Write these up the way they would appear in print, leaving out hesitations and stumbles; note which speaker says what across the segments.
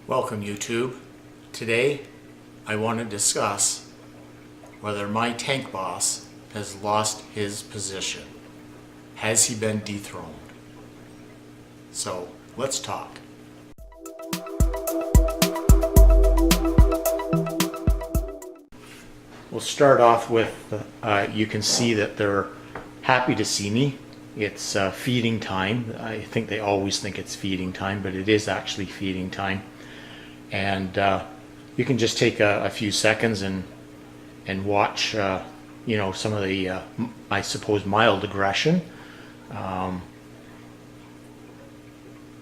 Speaker 1: Welcome YouTube. Today I want to discuss whether my tank boss has lost his position. Has he been dethroned? So let's talk. We'll start off with, you can see that they're happy to see me. It's feeding time. I think they always think it's feeding time, but it is actually feeding time. And you can just take a few seconds and watch, some of the, I suppose, mild aggression. And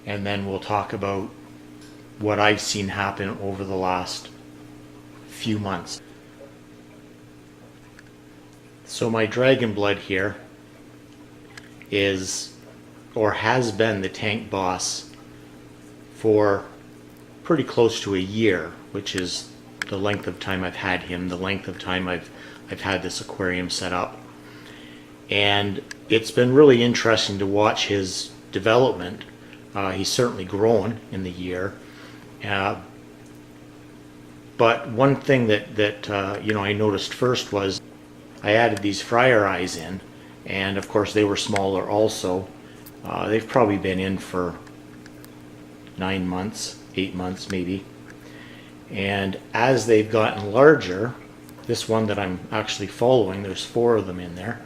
Speaker 1: then we'll talk about what I've seen happen over the last few months. So my dragon blood here is, or has been, the tank boss for pretty close to a year, which is the length of time I've had him, the length of time I've had this aquarium set up. And it's been really interesting to watch his development. He's certainly grown in the year. But one thing that I noticed first was I added these fryer eyes in, and of course they were smaller also. They've probably been in for 9 months, 8 months maybe. And as they've gotten larger, this one that I'm actually following, there's 4 of them in there,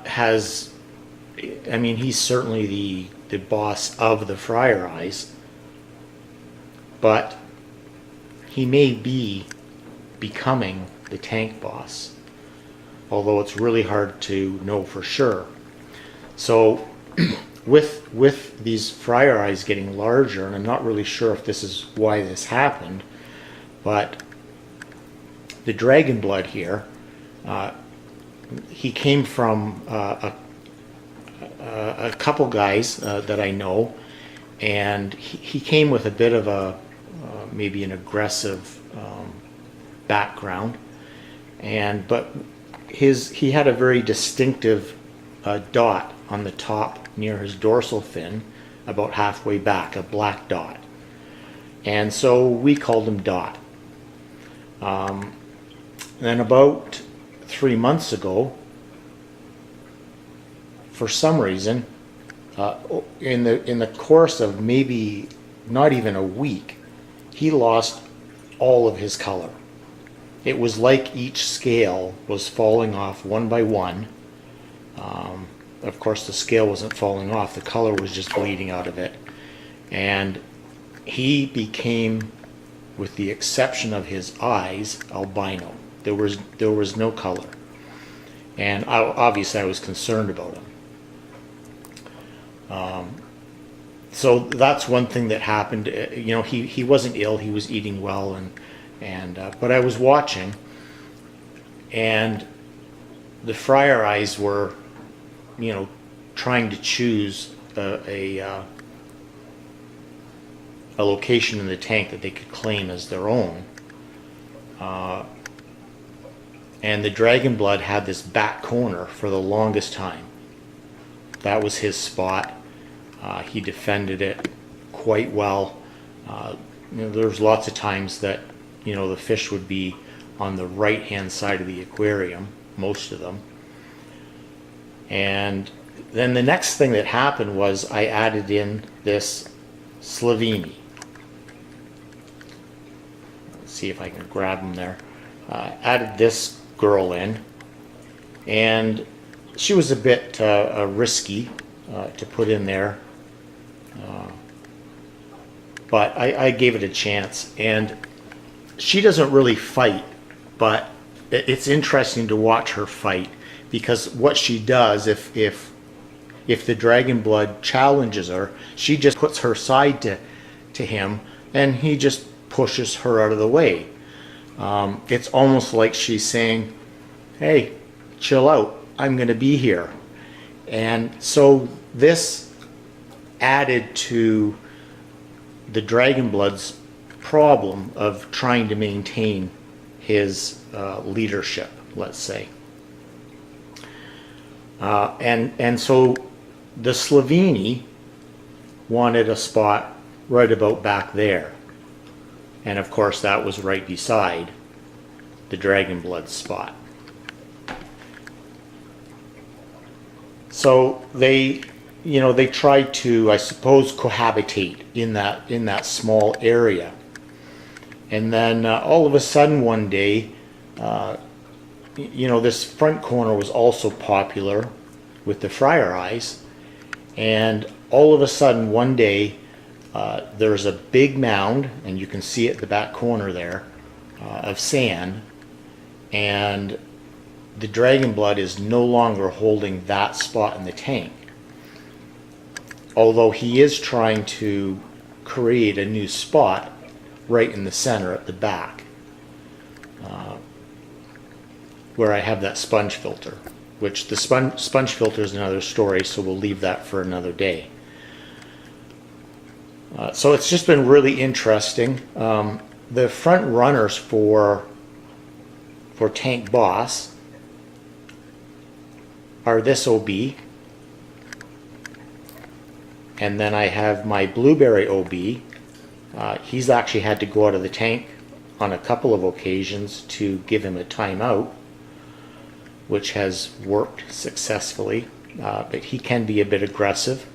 Speaker 1: he's certainly the boss of the fryer eyes, but he may be becoming the tank boss, although it's really hard to know for sure. So with these fryer eyes getting larger, and I'm not really sure if this is why this happened, but the dragon blood here, he came from a couple guys that I know, and he came with a bit of a maybe an aggressive background, but he had a very distinctive dot on the top near his dorsal fin, about halfway back, a black dot, and so we called him Dot. Then about 3 months ago, for some reason, in the course of maybe not even a week, he lost all of his color. It was like each scale was falling off one by one. Of course, the scale wasn't falling off, the color was just bleeding out of it. And he became, with the exception of his eyes, albino. There was no color. And obviously I was concerned about him. So that's one thing that happened. He wasn't ill, he was eating well, but I was watching, and the fryer eyes were trying to choose a location in the tank that they could claim as their own. And the dragon blood had this back corner for the longest time. That was his spot. He defended it quite well. There's lots of times that the fish would be on the right hand side of the aquarium, most of them. And then the next thing that happened was I added in this Sloveni. Let's see if I can grab him there. Added this girl in, and she was a bit risky to put in there, but I gave it a chance. And she doesn't really fight, but it's interesting to watch her fight, because what she does, if the dragon blood challenges her, she just puts her side to him, and he just pushes her out of the way. It's almost like she's saying, hey, chill out, I'm going to be here. And so this added to the dragon blood's problem of trying to maintain his leadership, let's say. And so the Sloveni wanted a spot right about back there. And of course that was right beside the dragon blood spot. So they, you know, they tried to, I suppose, cohabitate in that small area. And then all of a sudden one day, you know, this front corner was also popular with the friar eyes. And all of a sudden one day, there's a big mound, and you can see it at the back corner there, of sand. And the dragon blood is no longer holding that spot in the tank. Although he is trying to create a new spot right in the center at the back, where I have that sponge filter, which the sponge filter is another story, so we'll leave that for another day. So it's just been really interesting. The front runners for Tank Boss are this OB, and then I have my Blueberry OB. He's actually had to go out of the tank on a couple of occasions to give him a timeout, which has worked successfully, but he can be a bit aggressive.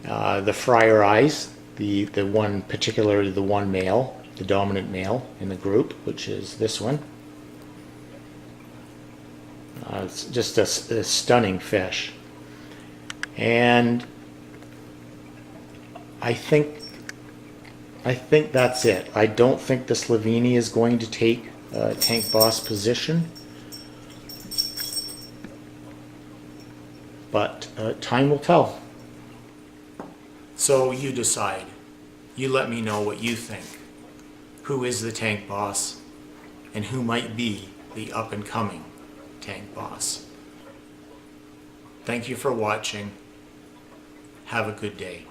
Speaker 1: The Friar Eyes, the one, particularly the one male, the dominant male in the group, which is this one. It's just a stunning fish. And I think that's it. I don't think the Sloveni is going to take Tank Boss position, but time will tell. So you decide. You let me know what you think. Who is the Tank Boss, and who might be the up-and-coming Tank Boss? Thank you for watching. Have a good day.